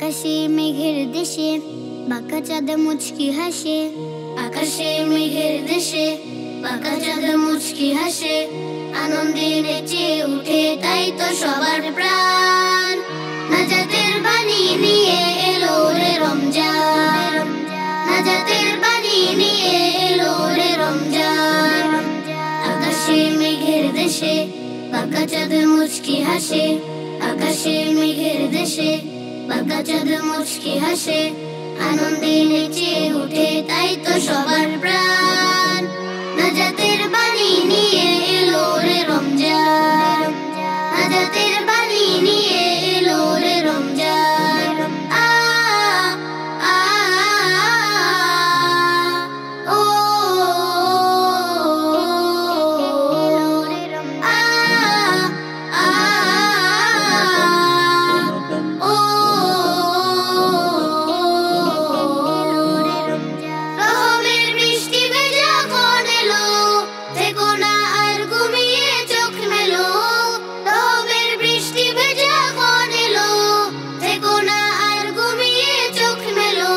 আকাশে মেঘের দেশে বাঁকা চাঁদ মুচকি হাসে। আকাশে মেঘের দেশে বাঁকা চাঁদ মুচকি হাসে। আনন্দে নেচে উঠে তাই তো সবার প্রাণ। নাজাতের বাণী নিয়ে এলো রে রমজান। নাজাতের বাণী নিয়ে এলো রে রমজান। আকাশে মেঘের দেশে বাঁকা চাঁদ মুচকি হাসে। আকাশে মেঘের দেশে বাঁকা চাঁদ মুচকি হাসে। আনন্দে নেচে উঠে তাই তো সবার প্রাণ। নাজাতের বাণী নিয়ে এলো রে রমজান। নাজাতের বাণী নিয়ে এলো রে রমজান। আ আ ও আ আ ও রহমের বৃষ্টি ভেজা কোন এলো, থেকো না আর ঘুমিয়ে চোখ মেলো। রহমের বৃষ্টি ভেজা কোন এলো, থেকো না আর ঘুমিয়ে চোখ মেলো।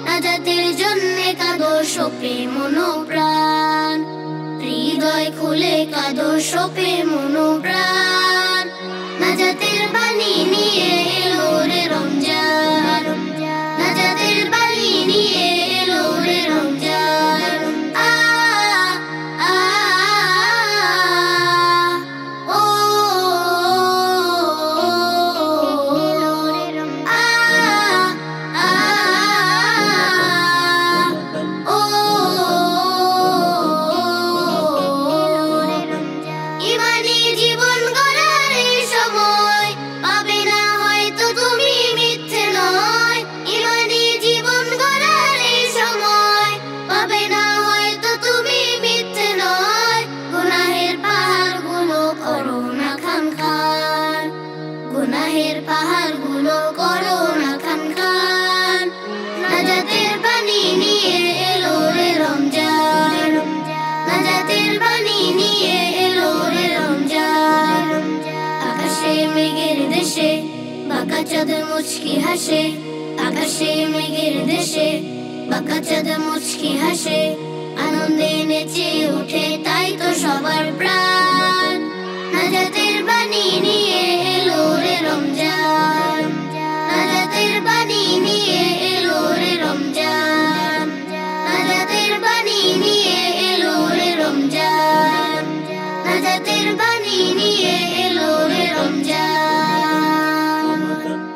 নাজাতের জন্যে কাঁদো শোপে মনোপ্রাণ। হৃদয় খুলে কাঁদো শোপে মনোপ্রাণ। নাজাতের বাণী নিয়ে এলো রে রমজান। নাজাতের বাণী নিয়ে এলো রে রমজান। আ আ ও আ আ ও ইমানি জীবন গড়ার এই সময় পাবে না হয়তো তুমি মিথ্যে নয়। ইমানি জীবন গড়ার এই সময় পাবে না হয়তো তুমি মিথ্যে নয়। গুনাহের পাহাড়গুলো করো না খান খান। গুনাহের পাহাড়গুলো করো না খান খান। নাজাতের বাণী নিয়ে এলো রে রমজান। নাজাতের বাণী নিয়ে এলো রে রমজান। আকাশে মেঘের দেশে বাঁকা চাঁদ মুচকি হাসে। আকাশে মেঘের দেশে বাঁকা চাঁদ মুচকি হাসে। আনন্দে নেচে উঠে তাই তো সবার প্রাণ। নাজাতের